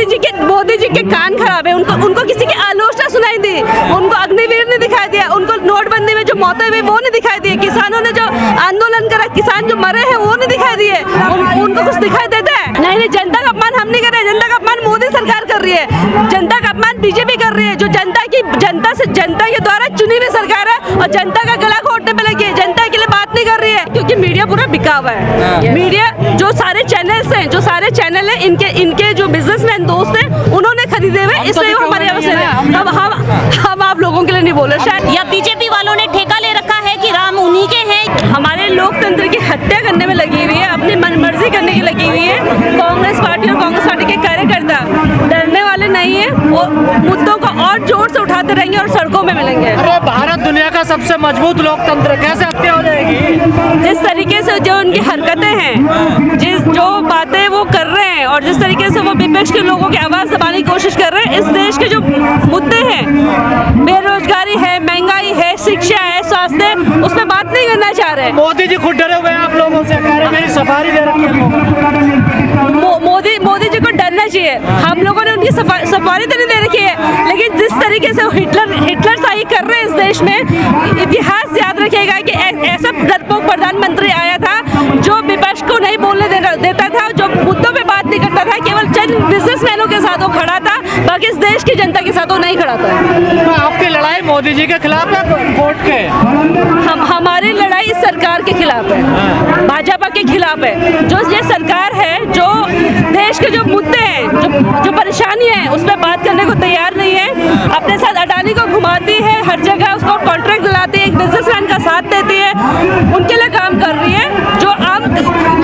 मोदी जी के कान खराब है। उनको किसी की आलोचना सुनाई दी, उनको अग्निवीर ने दिखाई दिया, उनको नोटबंदी में जो मौतें हुई वो नहीं दिखाई दी, किसानों ने जो आंदोलन करा, किसान जो मरे हैं वो नहीं दिखाई दिए, उनको कुछ दिखाई देता है? नहीं, जनता का अपमान हम नहीं कर रहे, जनता का अपमान मोदी सरकार कर रही है, जनता का अपमान बीजेपी कर रही है, जो जनता के द्वारा चुनी हुई सरकार है और जनता का गला घोटने पे लगी है, जनता के लिए बात नहीं कर रही है, क्योंकि मीडिया पूरा बिका हुआ है। मीडिया जो सारे चैनल्स हैं, इनके जो बिजनेसमैन दोस्त हैं उन्होंने खरीदे हुए, इसलिए हमारे हम आप लोगों के लिए नहीं बोल रहे। शायद या बीजेपी वालों ने ठेका ले रखा है कि राम उन्हीं के हैं। हमारे लोकतंत्र की हत्या करने में लगी हुई है, अपनी मनमर्जी करने की लगी हुई है। कांग्रेस पार्टी और कांग्रेस पार्टी के कार्यकर्ता डरने वाले नहीं है, वो मुद्दों को और जोर से उठाते रहेंगे और सड़कों में मिलेंगे। अरे भारत दुनिया का सबसे मजबूत लोकतंत्र, कैसे हत्या हो जाएगी? जिस तरीके से जो उनकी हरकतें हैं, जो बातें वो कर रहे हैं और जिस तरीके से वो विपक्ष के लोगों की आवाज दबाने की कोशिश कर रहे हैं, इस देश के जो मुद्दे हैं, बेरोजगारी है, महंगाई है, शिक्षा है, स्वास्थ्य, उसमें बात नहीं करना चाह रहे। मोदी जी खुद डरे हुए हैं आप लोगों से, कह रहे मेरी सफारी दे रखी है। मोदी जी को डरना चाहिए। हम लोगों ने उनकी सफारी तो नहीं दे रखी है, लेकिन जिस तरीके से हिटलर शाही कर रहे हैं इस देश में, इतिहास याद रखेगा कि ऐसा डरपोक प्रधानमंत्री आया था जो विपक्ष को नहीं बोलने देता था, जो मुद्दों पे बात नहीं करता था, केवल चंद बिजनेसमैनों के साथ वो खड़ा था, बाकी इस देश की जनता के साथ वो नहीं खड़ा था। तो आपकी लड़ाई मोदी जी के खिलाफ है, वोट के? हमारी लड़ाई इस सरकार के खिलाफ है, भाजपा के खिलाफ है। जो ये सरकार है, जो देश के जो मुद्दे हैं, जो परेशानी है, उस पर बात करने को तैयार नहीं है, अपने साथ अडानी को घुमाती है, हर जगह उसको कॉन्ट्रैक्ट दिलाती है, एक बिजनेसमैन का साथ देती है, उनके लिए काम कर रही है, जो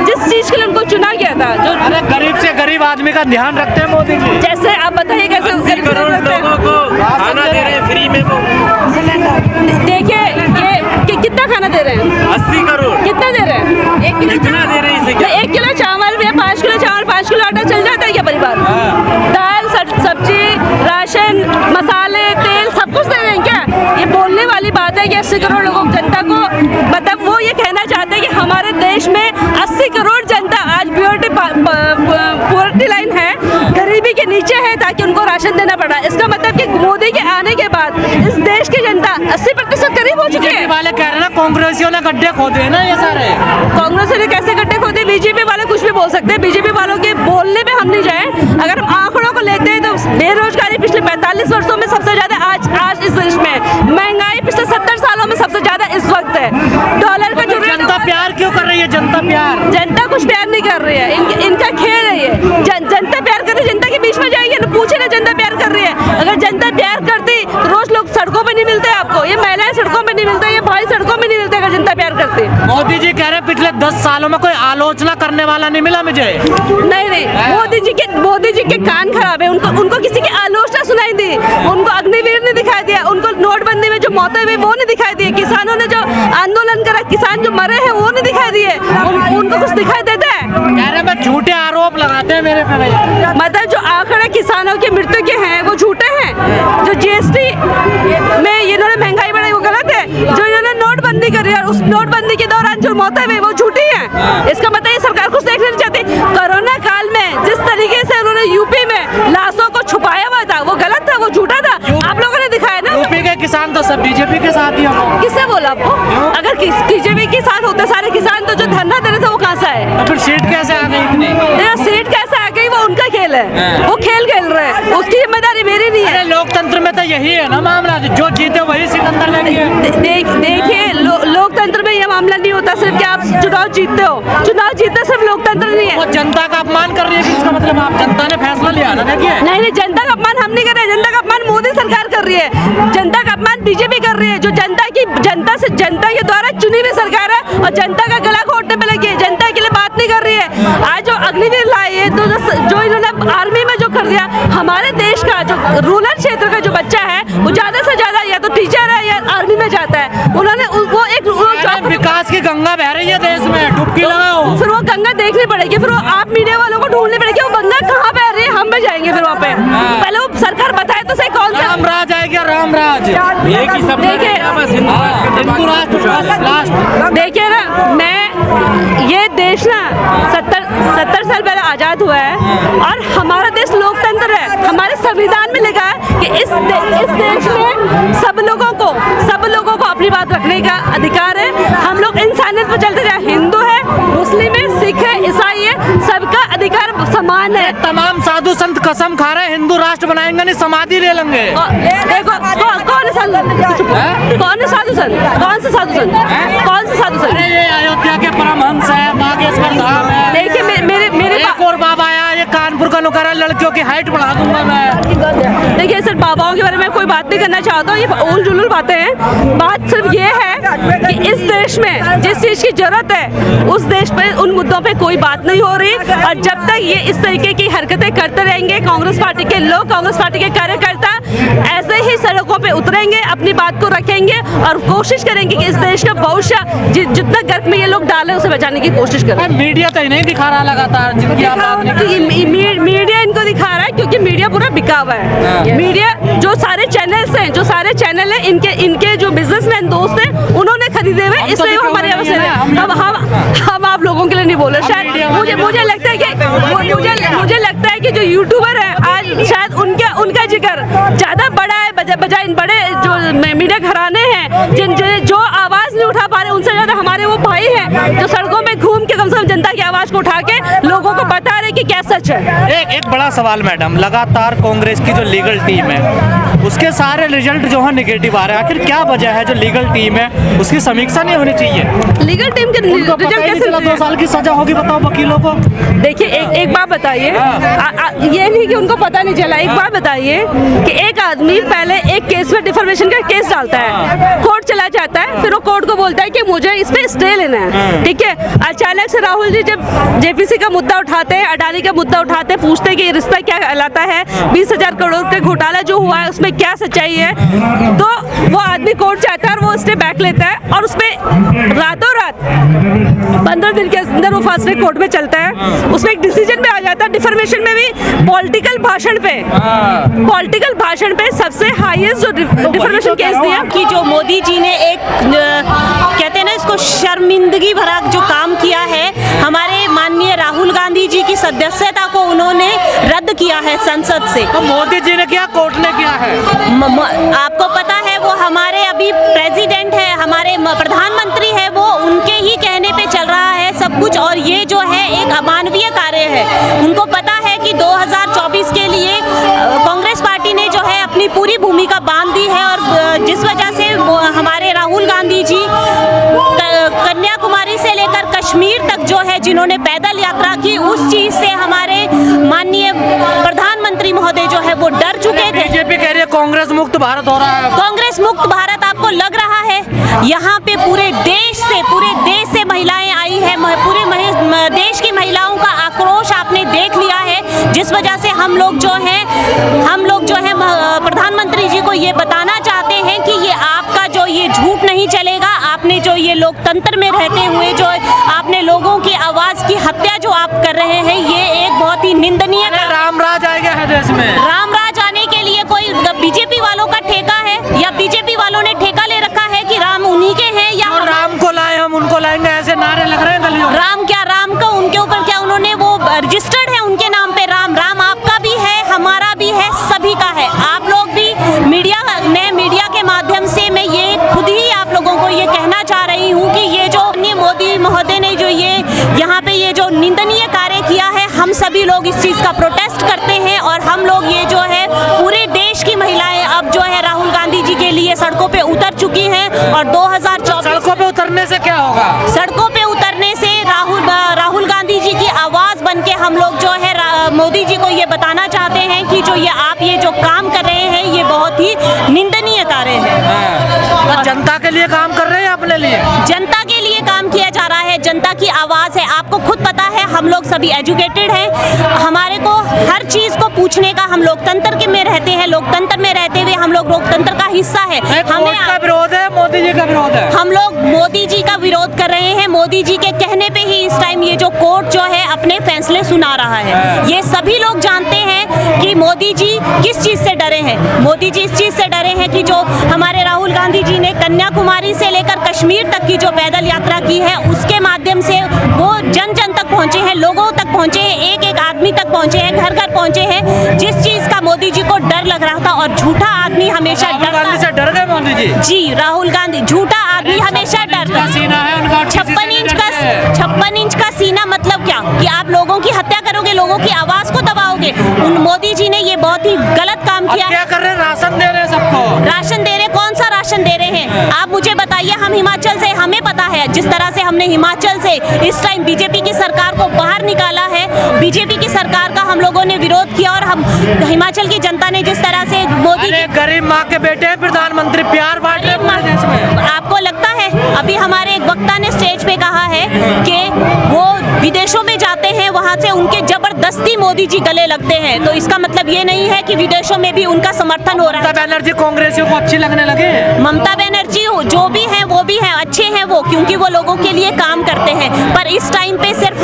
जिस चीज के लिए उनको चुना गया था। जो अरे गरीब से गरीब आदमी का ध्यान रखते हैं मोदी जी। जैसे आप बताइए कैसे 80 करोड़ लोगों को खाना दे रहे हैं फ्री में। देखिए ये कितना खाना दे रहे हैं? 80 करोड़ कितना दे रहे हैं? 1 किलो कितना दे रहे हैं इसे? 1 किलो चावल में 5 किलो चावल, 5 किलो आटा चल जाता है क्या परिवार? दाल, सब्जी, राशन, मसाले, तेल सब कुछ दे रहे हैं क्या? ये बोलने वाली बात है कि 80 करोड़ लोगों जनता को, मतलब वो ये कहना चाहते हैं कि हमारे देश में 80 करोड़ जनता आज पॉवर्टी लाइन है, गरीबी के नीचे है, ताकि उनको राशन देना पड़ा। इसका मतलब कि मोदी के आने के बाद इस देश की जनता 80% करीब हो चुकी है। वाले कह रहे हैं ना कांग्रेसियों ने गड्ढे खोदे ना, ये सारे कांग्रेस ने कैसे गड्ढे खोदे? बीजेपी वाले कुछ भी बोल सकते हैं, बीजेपी वालों के बोलने पे हम नहीं जाए। अगर हम आंकड़ों को लेते हैं तो बेरोजगारी पिछले 45 वर्षों में सबसे ज्यादा आज इस देश में, महंगाई पिछले 70 सालों में सबसे ज्यादा इस वक्त है। डॉलर का जो जनता प्यार क्यों कर रही है? जनता कुछ प्यार नहीं कर रही है, इनका खेल है ये। जनता प्यार कर रही है, जनता के बीच में जाएगी ना, पूछे ना जनता प्यार कर रही है। अगर जनता प्यार करती तो रोज लोग सड़कों पे नहीं मिलते आपको, ये महिलाएं सड़कों पे नहीं मिलते, ये भाई सड़कों में नहीं मिलते अगर जनता प्यार करती। मोदी जी कह रहे हैं पिछले 10 सालों में कोई आलोचना करने वाला नहीं मिला मुझे। नहीं, मोदी जी के कान खराब है, उनको किसी की आलोचना सुनाई दी, उनको अग्निवीर ने दिखाई दिया, उनको नोटबंदी में जो मौतें हुई वो नहीं दिखाई दी, किसानों ने जो आंदोलन करा, किसान जो मरे हैं वो नहीं दिखाई दिए, उनको कुछ दिखाई देता है? कह रहे हैं झूठे आरोप लगाते हैं मेरे पे। मतलब जो आंकड़े किसानों की मृत्यु के हैं वो झूठे हैं, जो जीएसटी में इन्होंने महंगाई बढ़ाई वो गलत है, जो इन्होंने नोटबंदी करी और उस नोटबंदी के दौरान जो मौतें हुई वो झूठी है। इसका मतलब ये सरकार कुछ देखना नहीं चाहती। कोरोना काल में जिस तरीके से उन्होंने यूपी में लाशों को छुपाया हुआ था वो गलत था, वो झूठा था, आप लोगों ने दिखाया ना। यूपी के किसान तो सब बीजेपी के साथ ही हो। किसने बोला आपको? अगर बीजेपी के साथ होते सारे किसान तो जो धरना दे रहे थे वो कहाँ से आए? तो फिर सीट कैसे आ गई इतनी? सीट कैसे आ गई वो उनका खेल है, वो खेल रहे हैं, उसकी जिम्मेदारी मेरी नहीं है। लोकतंत्र में तो यही है ना मामला, जो जीते वही सीट अंदर लेंगे। देखिए लोकतंत्र में यह मामला नहीं होता सिर्फ कि आप चुनाव जीतते हो, चुनाव जीतना सिर्फ लोकतंत्र नहीं है। वो जनता का अपमान कर रही है, इसका मतलब आप जनता ने फैसला लिया ना। देखिए नहीं, जनता का अपमान हम नहीं कर रहे, जनता का अपमान मोदी सरकार कर रही है, जनता का अपमान बीजेपी कर रही है, जो जनता के द्वारा चुनी हुई सरकार है और जनता का गला घोटने पे लगी है, जनता के लिए बात नहीं कर रही है। आज जो अग्निवीर लाई है, तो जो इन्होंने आर्मी में जो कर दिया, हमारे देश का जो रूरल क्षेत्र का जो बच्चा है वो ज्यादा से ज्यादा या तो टीचर है या आर्मी में जाता है। उन्होंने वो एक विकास की गंगा बह रही है देश में, डुबकी लगाओ। फिर वो गंगा देखनी पड़ेगी, फिर वो आप मीडिया वालों को ढूंढनी पड़ेगी, वो गंगा कहाँ बह रही है, हम भी जाएंगे फिर वहाँ पे। पहले वो सरकार बताए तो सही कौन सा रामराज आएगा, रामराज। देखिए ना, ये देश ना 70 साल पहले आजाद हुआ है और हमारा देश लोकतंत्र है। संविधान में लिखा है कि इस देश में सब लोगों को अपनी बात रखने का अधिकार है। हम लोग इंसानियत पर चलते जाए, हिंदू है, मुस्लिम है, सिख है, ईसाई है, सबका अधिकार समान है। तमाम साधु संत कसम खा रहे हैं हिंदू राष्ट्र बनाएंगे नहीं समाधि ले लेंगे। देखो कौन है साधु संत? कौन से साधु संत? अरे ये अयोध्या के परमहंस है, बागेश्वर धाम है। देखिए मेरे एक और बाबा आया, ये कानपुर का नुकरा, लड़कियों की हाइट बढ़ा दूंगा मैं। देखिए सर, बाबाओं के बारे में कोई बात नहीं करना चाहता हूँ, ये उल जुलूल बातें हैं। बात सिर्फ ये है कि इस देश में जिस चीज की जरूरत है उस देश पे उन मुद्दों पे कोई बात नहीं हो रही। और जब तक ये इस तरीके की हरकतें करते रहेंगे, कांग्रेस पार्टी के लोग, कांग्रेस पार्टी के कार्यकर्ता ऐसे ही सड़कों पे उतरेंगे, अपनी बात को रखेंगे और कोशिश करेंगे कि इस देश का भविष्य जितना गर्क में ये लोग डाले उसे बचाने की कोशिश करें। मीडिया तो नहीं दिखा रहा लगातार, जिनकी आप बात नहीं कर रहे। मीडिया इनको दिखा रहा है क्योंकि मीडिया पूरा बिका हुआ है। मीडिया जो सारे चैनल हैं, इनके जो बिजनेसमैन दोस्त हैं उन्होंने खरीदे हुए, इसलिए वो हमारे हम आप लोगों के लिए नहीं बोल रहे। शायद मुझे लगता है कि जो यूट्यूबर है आज शायद उनका जिक्र ज्यादा बड़ा है बजाय इन बड़े जो मीडिया घराने हैं जो आवाज नहीं उठा पा रहे, उनसे ज्यादा हमारे वो भाई हैं जो सड़कों में घूम के कम से कम जनता की आवाज को उठा के लोगों को बता रहे कि क्या सच है। एक बड़ा सवाल मैडम, लगातार कांग्रेस की जो लीगल टीम है उसके सारे रिजल्ट जो है नेगेटिव आ रहे हैं। आखिर क्या वजह है? जो लीगल टीम है उसकी समीक्षा नहीं होनी चाहिए? लीगल टीम के रिजल्ट कैसे 2 साल की सजा होगी, बताओ वकीलों को। देखिए एक बात बताइए, ये नहीं कि उनको पता नहीं चला। एक बात बताइए कि एक आदमी पहले एक केस में डिफॉर्मेशन का केस डालता है, कोर्ट चला जाता है, फिर वो कोर्ट को बोलता है कि मुझे इस पे स्टे लेना है, ठीक है। अचानक से राहुल जी जब जेपीसी का मुद्दा उठाते हैं, अडानी का मुद्दा उठाते हैं, पूछते हैं कि ये रिश्ता क्या कहलाता है, 20,000 करोड़ का घोटाला जो हुआ है उसमें क्या सच्चाई है, तो वो आदमी कोर्ट जाता है और वो स्टे बैक लेता है और उसमें रातों रात 15 दिन के अंदर वो फैसले कोर्ट में चलता है, उसमें एक डिसीजन पे आ जाता है। डिफॉर्मेशन में भी पॉलिटिकल भाषण पे सबसे हाईएस्ट जो डिफॉर्मेशन केस दिया कि जो मोदी जी ने एक कहते हैं ना इसको शर्मिंदगी भरा जो काम किया है, हमारे माननीय राहुल गांधी जी की सदस्यता को उन्होंने रद्द किया है संसद से। तो मोदी जी ने किया, कोर्ट ने किया है? आपको पता है वो हमारे अभी प्रेसिडेंट है, हमारे प्रधानमंत्री है, वो उनके ही कहने पे चल रहा है सब कुछ। और ये जो है एक अमानवीय कार्य है। उनको पता है कि 2024 के लिए कांग्रेस पार्टी ने जो है अपनी पूरी भूमिका बांध दी है और जिस वजह से हमारे राहुल गांधी जी कन्याकुमारी से लेकर कश्मीर तक जो है जिन्होंने पैदल यात्रा की, उस चीज से हमारे माननीय प्रधानमंत्री महोदय जो है वो डर चुके थे। बीजेपी कह रही है कांग्रेस मुक्त भारत हो रहा है। कांग्रेस मुक्त भारत आपको लग रहा है? यहाँ पे पूरे देश से महिलाएं आई है, पूरे देश की महिलाओं का आक्रोश आपने देख लिया है, जिस वजह से हम लोग जो है प्रधानमंत्री जी को ये बताना चाहते हैं कि ये आपका जो ये झूठ नहीं चलेगा। आपने जो ये लोकतंत्र में रहते हुए जो आपने लोगों की आवाज की हत्या जो आप कर रहे हैं, ये एक बहुत ही निंदनीय। रामराज आएगा है देश में। रामराज आने के लिए कोई बीजेपी वालों का ठेका है या बीजेपी वालों ने ठेका ले रखा है कि राम उन्हीं के हैं या राम को लाए हम उनको लाएंगे, ऐसे नारे लग रहे हैं गलियों में। राम का उनके ऊपर क्या उन्होंने वो रजिस्टर्ड है उनके नाम पे? राम आपका भी है, हमारा भी है, सभी का है। आप लोग भी मीडिया के माध्यम से मैं ये खुद ही आप लोगों को ये कहना चाह रही हूँ कि ये जो मोदी महोदय ने जो ये यहाँ पे ये जो निंदनीय कार्य किया है, हम सभी लोग इस चीज का प्रोटेस्ट करते हैं और हम लोग ये जो है पूरे देश की महिलाएं अब जो है राहुल गांधी जी के लिए सड़कों पे उतर चुकी हैं। और 2024 सड़कों पे उतरने से क्या होगा? सड़कों पे उतरने से राहुल गांधी जी की आवाज बन के हम लोग जो है मोदी जी को ये बताना चाहते हैं कि जो ये जो काम कर रहे हैं ये बहुत ही निंदनीय कार्य है। और जनता के लिए काम कर रहे हैं, अपने लिए जनता के लिए काम किया जा रहा है, जनता की आवाज है। आपको खुद पता है हम लोग सभी एजुकेटेड हैं, हमारे को हर चीज को पूछने का, हम लोकतंत्र के में रहते हैं, लोकतंत्र में रहते हुए हम लोग लोकतंत्र का हिस्सा है। हमें का विरोध है, मोदी जी का विरोध है। हम लोग मोदी जी का विरोध कर रहे हैं। मोदी जी के कहने पे ही इस टाइम ये जो कोर्ट जो है अपने फैसले सुना रहा है। ये सभी लोग जानते हैं कि मोदी जी किस चीज से डरे हैं। मोदी जी इस चीज से डरे हैं कि जो हमारे राहुल गांधी जी ने कन्याकुमारी से लेकर कश्मीर तक की जो पैदल यात्रा की है, उसके माध्यम से वो जन जन तक पहुंचे हैं, लोगों तक पहुंचे हैं, एक एक आदमी तक पहुंचे हैं, घर घर पहुंचे हैं। जिस चीज का मोदी जी को डर लग रहा था। और झूठा आदमी हमेशा राहुल गांधी से डरता। डर गए मोदी जी? जी, राहुल गांधी झूठा आदमी हमेशा डरता। सीना है उनका 56 इंच का सीना मतलब क्या कि आप लोगों की हत्या करोगे, लोगों की आवाज को दबाओगे। उन मोदी जी ने ये बहुत ही गलत काम किया। क्या कर रहे हैं? राशन दे रहे हैं सबको। राशन दे रहे? कौन सा राशन दे रहे हैं? आप मुझे बताइए। हम हिमाचल से, हमें पता है जिस तरह से हमने हिमाचल से इस टाइम बीजेपी की सरकार को बाहर निकाला है, बीजेपी की सरकार का हम लोगों ने विरोध किया और हम हिमाचल की जनता ने जिस तरह से मोदी गरीब माँ के बेटे हैं प्रधानमंत्री, प्यार बांट रहे हैं देश में। आपको लगता है? अभी हमारे एक वक्ता ने स्टेज पे कहा है कि वो विदेशों में जाते हैं, वहां से उनके जबरदस्ती मोदी जी गले लगते हैं। तो इसका मतलब ये नहीं है कि विदेशों में भी उनका समर्थन हो रहा है। ममता बनर्जी कांग्रेसियों को अच्छी लगने लगे। ममता बनर्जी जो भी है वो भी है, अच्छे हैं वो, क्योंकि वो लोगों के लिए काम करते हैं। पर इस टाइम पे सिर्फ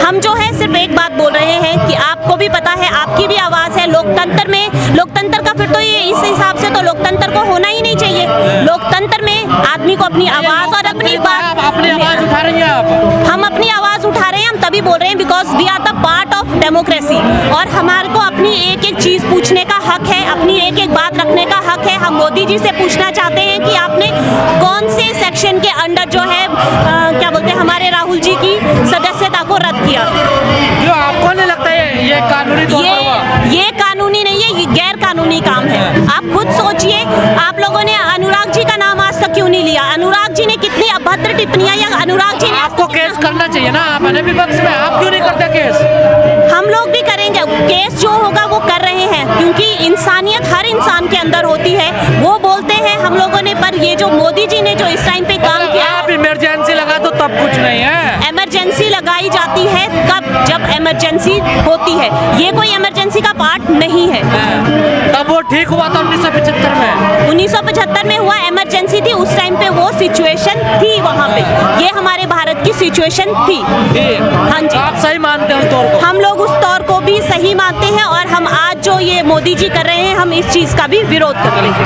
हम जो है सिर्फ एक बात बोल रहे हैं कि आपको भी पता है, आपकी भी आवाज है लोकतंत्र में। लोकतंत्र का फिर तो ये इस हिसाब से तो लोकतंत्र को होना ही नहीं चाहिए। लोकतंत्र में आदमी को अपनी आवाज और अपनी बात, अपनी आवाज उठा रही हैं आप। हम अपनी आवाज उठा रहे हैं। हम तभी बोल रहे हैं because we are the part of democracy. और हमारे को अपनी एक एक चीज पूछने का हक है, अपनी एक एक बात रखने का हक है। हम मोदी जी से पूछना चाहते हैं कि आपने कौन से सेक्शन के अंडर जो है क्या बोलते हैं हमारे राहुल जी की सदस्यता को रद्द किया। जो आपको नहीं लगता है ये कानूनी तौर पर हुआ? ये कानूनी नहीं है, ये गैर कानूनी काम है। आप खुद सोचिए, आप लोगों ने अनुराग जी का नाम आज तक क्यों नहीं लिया? अनुराग जी ने कितनी अभद्र टिप्पणियां, या अनुराग जी ने आपको केस करना चाहिए ना, आप अपने विपक्ष में, आप क्यों नहीं करते केस? हम लोग भी करेंगे केस, जो होगा वो कर रहे हैं, क्योंकि इंसानियत हर इंसान के अंदर होती है। वो बोलते हैं हम लोगों ने, पर ये जो मोदी जी ने जो इस टाइम पे काम किया, आप इमरजेंसी लगा तो तब कुछ नहीं है। इमरजेंसी लगाई जाती है कब? जब इमरजेंसी होती है। ये कोई इमरजेंसी का पार्ट नहीं है। तब वो ठीक हुआ था 1975 में। 1975 में हुआ, इमरजेंसी थी उस टाइम पे, वो सिचुएशन थी वहाँ पे। ये हमारे भारत की सिचुएशन थी। हाँ जी, आप सही मानते हैं उस तौर को? हम लोग उस तौर को भी सही मानते हैं और हम आज जो ये मोदी जी कर रहे हैं, हम इस चीज का भी विरोध करते हैं।